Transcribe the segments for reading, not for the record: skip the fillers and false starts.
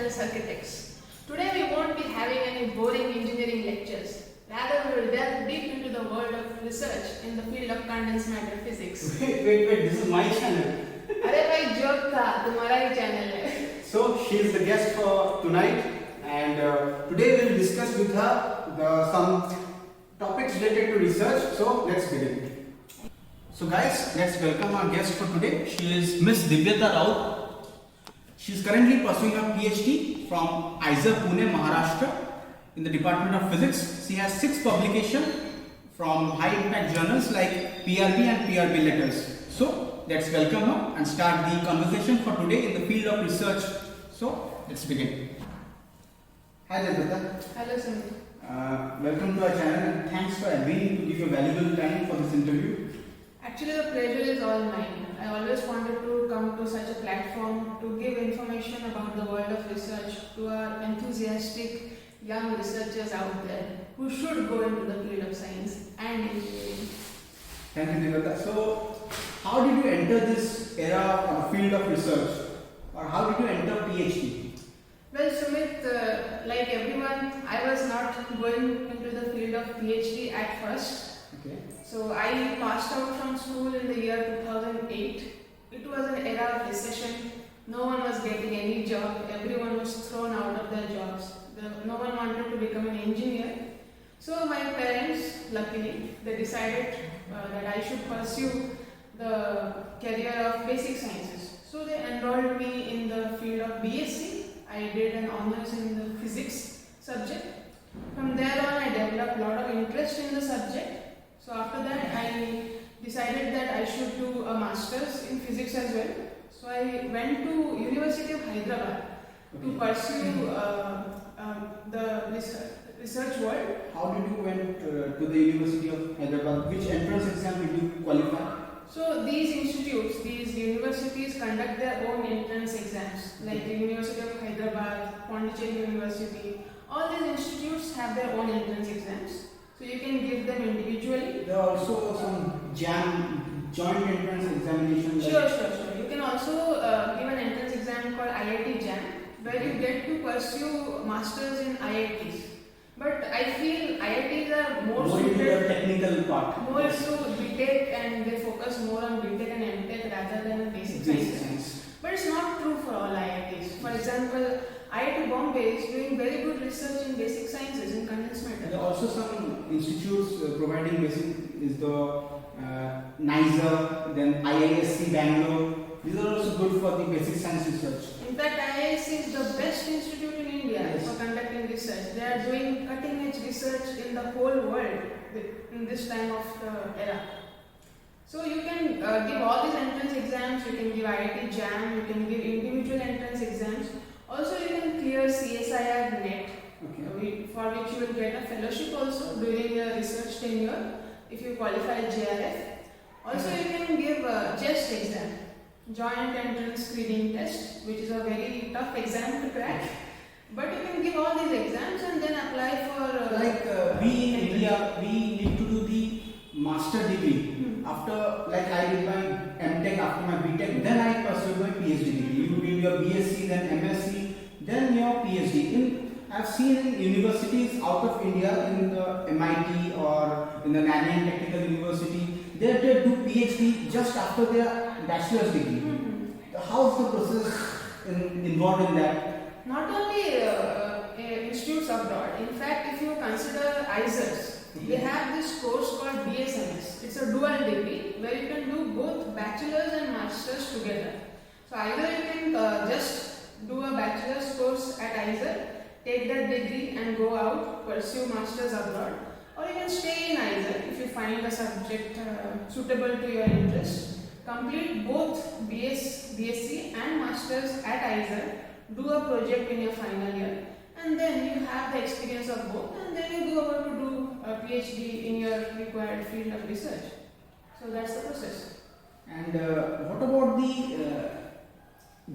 Business Architects. Today we won't be having any boring engineering lectures. Rather, we will delve deep into the world of research in the field of condensed matter physics. Wait, this is my channel. अरे भाई joke था, तुम्हारा ही channel है. So she is the guest for tonight, and today we will discuss with her some topics related to research. So let's begin. So guys, let's welcome our guest for today. She is Miss Divyata Raut. She is currently pursuing her PhD from IISER Pune, Maharashtra, in the Department of Physics. She has 6 publications from high impact journals like PRB and PRB letters. So let's welcome her and start the conversation for today in the field of research. So let's begin. Hi Divyata. Hello Sumit. Welcome to our channel and thanks for agreeing to give your valuable time for this interview. Actually, the pleasure is all mine. I always wanted to come to such a platform to give information about the world of research to our enthusiastic young researchers out there who should go into the field of science and engineering. Thank you, Divyata. So, how did you enter this era or field of research, or how did you enter PhD? Well, Sumit, like everyone, I was not going into the field of PhD at first. Okay. So I passed out from school in the year 2008. It was an era of recession. No one was getting any job. Everyone was thrown out of their jobs. No one wanted to become an engineer. So my parents, luckily, they decided that I should pursue the career of basic sciences. So they enrolled me in the field of BSc. I did an honors in the physics subject. From there on, I developed a lot of interest in the subject. So after that, I decided that I should do a master's in physics as well. So I went to University of Hyderabad to pursue the research world. How did you went to the University of Hyderabad? Which entrance exam did you qualify? So these institutes, these universities conduct their own entrance exams, like the University of Hyderabad, Pondicherry University. All these institutes have their own entrance exams. So you can give them individually. There are also some joint entrance examinations. Sure. You can also give an entrance exam called IIT JAM, where you get to pursue masters in IITs. But I feel IITs are more into the suited, technical part. more into BTech, and they focus more on BTech and MTech rather than basic sciences. But it's not true for all IITs. For example, IIT Bombay is doing very good research in basic sciences in condensed matter. There are also some institutes providing basic is the NISER, then IISc Bangalore. These are also good for the basic science research. In fact, IISc is the best institute in India Yes. for conducting research. They are doing cutting edge research in the whole world in this time of the era. So you can give all these entrance exams, you can give IIT JAM, you can give individual entrance exams. Also you can clear CSIR NET, for which you will get a fellowship also during your research tenure if you qualify JRF. Also you can give a JEST exam, Joint Entrance Screening Test, which is a very tough exam to crack. But you can give all these exams and then apply for... we in India, we need to do the master degree. After, like I did my MTech, after my BTech, then I pursued my PhD degree. You did your BSc, then MSc, then your PhD. I've seen in universities out of India, in the MIT or in the Nanyang Technical University, they do PhD just after their bachelor's degree. How is the process involved in that? Not only institutes abroad. In fact, if you consider IISERs, they have this course called BSMS. It's a dual degree where you can do both bachelor's and master's together. So either you can just do a bachelor's course at IISER, take that degree and go out, pursue master's abroad, or you can stay in IISER if you find a subject suitable to your interest. Complete both BSc and master's at IISER, do a project in your final year, and then you have the experience of both, and then you go over to do a PhD in your required field of research. So that's the process. And what about the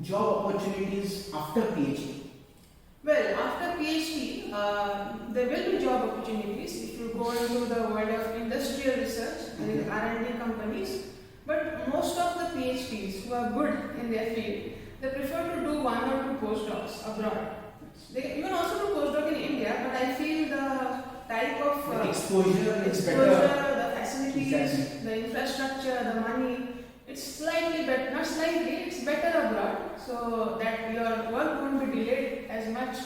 job opportunities after PhD? Well, after PhD, there will be job opportunities if you go into the world of industrial research, R&D companies. But most of the PhDs who are good in their field, they prefer to do 1 or 2 postdocs abroad. You can also do postdoc in India, but I feel the type of The exposure is exposure, better. the facilities, Exactly. the infrastructure, the money, it's slightly better, not slightly, it's better abroad, so that your work won't be delayed as much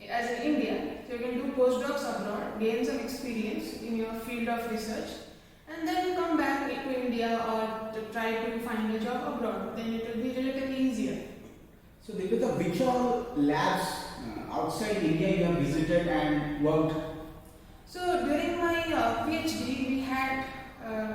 as in India. So you can do postdocs abroad, gain some experience in your field of research, and then come back to India or to try to find a job abroad. Then it will be relatively easier. So Devlata, which all labs outside India you have visited and worked? So during my PhD, we had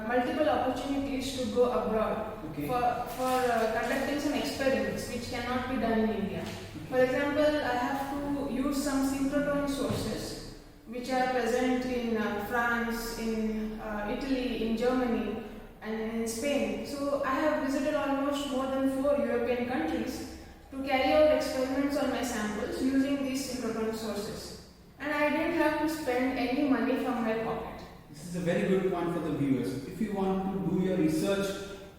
multiple opportunities to go abroad Okay. for conducting some experiments which cannot be done in India. For example, I have to use some synchrotron sources which are present in France, in Italy, in Germany, and in Spain. So I have visited almost more than 4 European countries to carry out experiments on my samples using these synchrotron sources. And I didn't have to spend any money from my pocket. This is a very good point for the viewers. If you want to do your research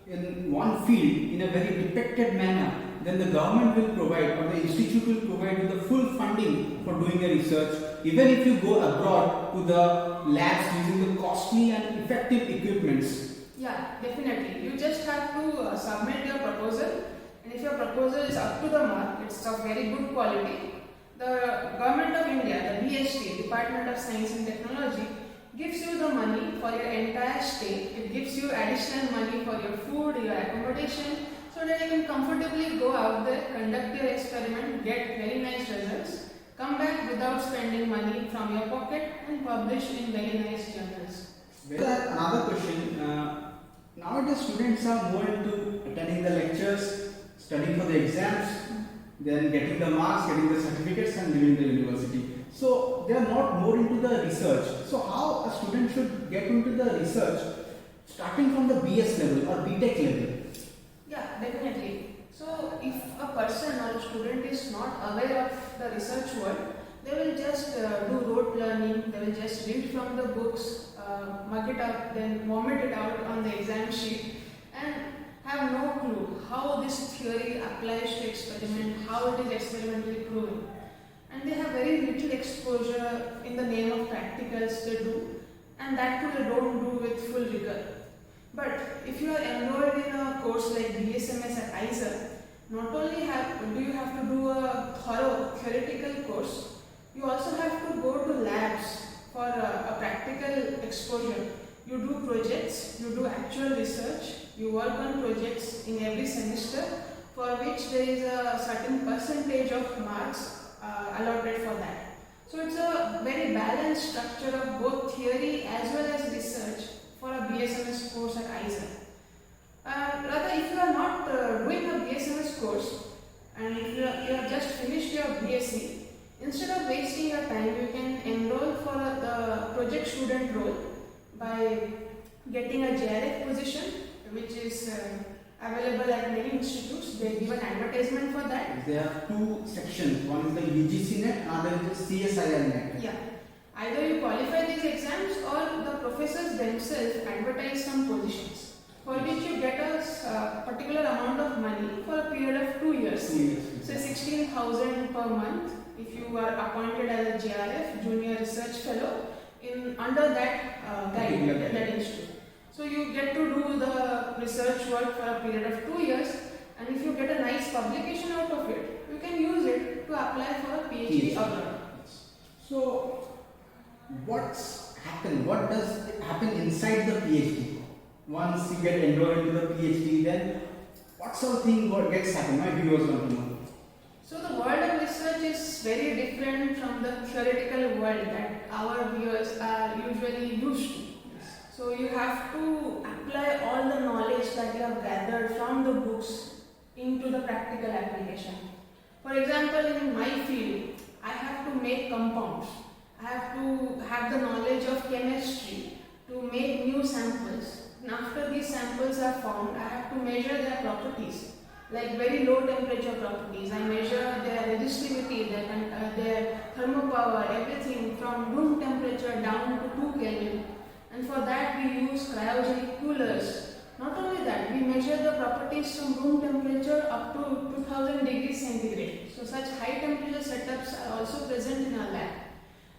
in one field in a very depicted manner, then the government will provide or the institute will provide you the full funding for doing your research. Even if you go abroad to the labs using the costly and effective equipments. Yeah, definitely. You just have to submit your proposal, and if your proposal is up to the mark, it's of very good quality. The Government of India, the BST, Department of Science and Technology, gives you the money for your entire stay. It gives you additional money for your food, your accommodation, so that you can comfortably go out there, conduct your experiment, get very nice results, come back without spending money from your pocket, and publish in very nice journals. Another question. Nowadays students are more into attending the lectures, studying for the exams, then getting the marks, getting the certificates and leaving the university. So they are not more into the research. So how a student should get into the research starting from the BS level or BTech level? Yeah, definitely. So if a person or a student is not aware of the research world, they will just do rote learning, they will just read from the books, mug it up, then vomit it out on the exam sheet, and have no clue how this theory applies to experiment, how it is experimentally proven. And they have very little exposure in the name of practicals they do, and that too they don't do with full rigor. But if you are enrolled in a course like BSMS at IISER, not only do you have to do a thorough theoretical course, you also have to go to labs for a practical exposure. You do projects, you do actual research, you work on projects in every semester for which there is a certain percentage of marks allotted for that. So it's a very balanced structure of both theory as well as research for a BSMS course at IISER. Rather, if you are not doing a BSMS course and if you have just finished your BSc, instead of wasting your time, you can enroll for the project student role by getting a JRF position, which is available at many institutes. They give an advertisement for that. There are two sections. One is the UGC net, another is the CSIR net. Yeah. Either you qualify these exams or the professors themselves advertise some positions for which you get a particular amount of money for a period of 2 years. 2 years. So 16,000 per month if you are appointed as a JRF, Junior Research Fellow, in under that guide, Particular in that institute. So you get to do the research work for a period of 2 years, and if you get a nice publication out of it, you can use it to apply for a PhD abroad. So what's happened? What does happen inside the PhD? Once you get enrolled into the PhD, then what sort of thing gets happened? My viewers want to know. So the world of research is very different from the theoretical world that our viewers are usually used to. So you have to apply all the knowledge that you have gathered from the books into the practical application. For example, in my field, I have to make compounds. I have to have the knowledge of chemistry to make new samples. And after these samples are formed, I have to measure their properties, like very low temperature properties. I measure their resistivity, their thermopower, everything from room temperature down to 2 Kelvin. And for that we use cryogenic coolers. Not only that, we measure the properties from room temperature up to 2000 degrees centigrade. So such high temperature setups are also present in our lab.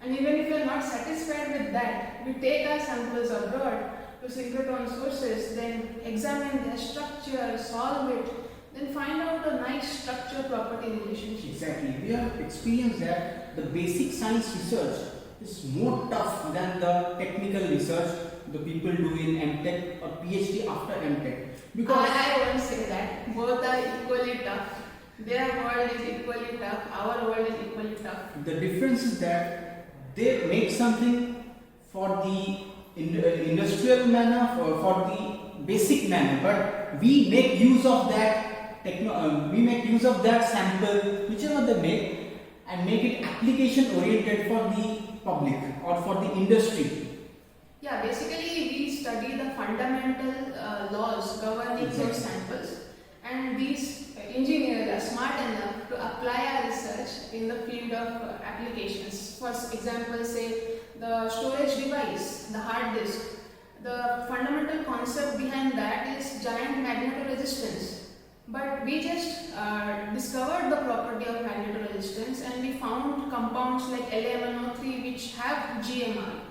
And even if we are not satisfied with that, we take our samples abroad to synchrotron sources, then examine their structure, solve it, then find out a nice structure property relationship. Exactly. We have experienced that the basic science research is more tough than the technical research the people do in MTech or PhD after MTech. Because I won't say that. Both are equally tough. Their world is equally tough. Our world is equally tough. the difference is that they make something for the industrial manner, for the basic manner, but we make use of that we make use of that sample, whichever they make, and make it application oriented for the public or for the industry. Yeah, basically we study the fundamental laws governing Exactly. those samples, and these engineers are smart enough to apply our research in the field of applications. For example, say the storage device, the hard disk. The fundamental concept behind that is giant magnetoresistance. But we just discovered the property of magnetoresistance, and we found compounds like La103 which have GMR.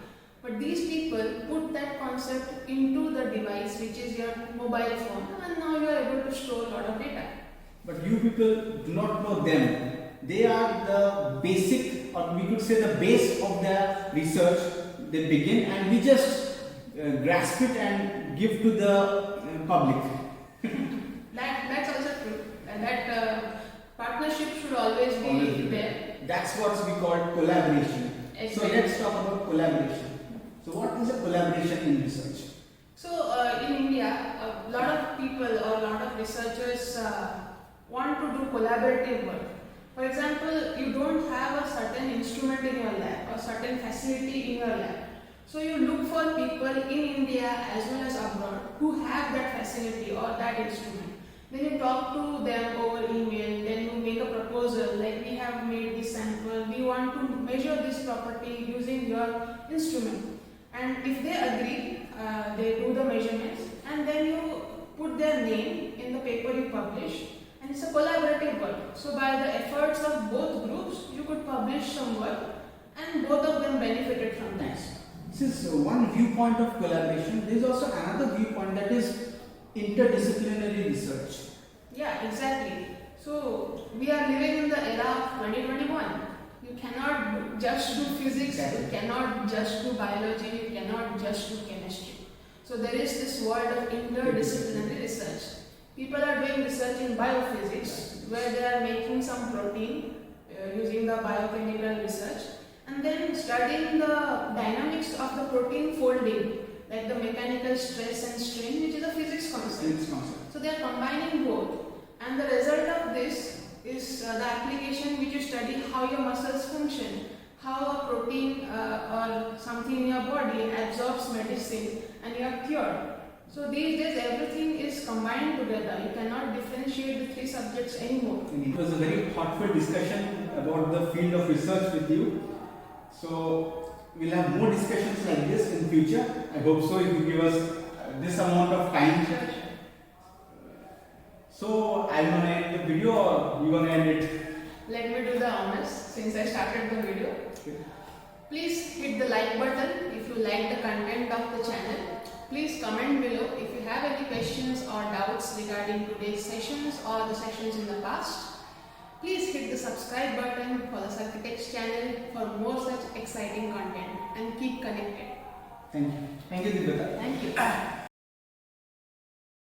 But these people put that concept into the device, which is your mobile phone, and now you are able to store a lot of data. But you people do not know them. They are the basic, or we could say the base of their research. They begin, and we just grasp it and give to the public. That's also true. That partnership should always be there. That's what we call collaboration. So Exactly. let's talk about collaboration. So what is a collaboration in research? So in India, a lot of people or a lot of researchers want to do collaborative work. For example, you don't have a certain instrument in your lab or certain facility in your lab. So you look for people in India as well as abroad who have that facility or that instrument. Then you talk to them over email, then you make a proposal like we have made this sample, we want to measure this property using your instrument. And if they agree, they do the measurements, and then you put their name in the paper you publish, and it's a collaborative work. So by the efforts of both groups, you could publish some work, and both of them benefited from that. This is one viewpoint of collaboration. There is also another viewpoint, that is interdisciplinary research. Yeah, exactly. So we are living in the era of 2021. You cannot just do physics, you cannot just do biology, you cannot just do chemistry. So there is this world of interdisciplinary research. People are doing research in biophysics, where they are making some protein using the biochemical research, and then studying the dynamics of the protein folding, like the mechanical stress and strain, which is a physics concept. So they are combining both, and the result of this is the application which you study how your muscles function, how a protein or something in your body absorbs medicine, and you are cured. So these days everything is combined together. You cannot differentiate the three subjects anymore. It was a very thoughtful discussion about the field of research with you. So we'll have more discussions like this in future. I hope so. If you give us this amount of time. Sure. So I'm gonna end the video, or you gonna end it? Let me do the honors since I started the video. Okay. Please hit the like button if you like the content of the channel. Please comment below if you have any questions or doubts regarding today's sessions or the sessions in the past. Please hit the subscribe button for the Circuitex channel for more such exciting content, and keep connected. Thank you. Thank you, Divya. Thank you.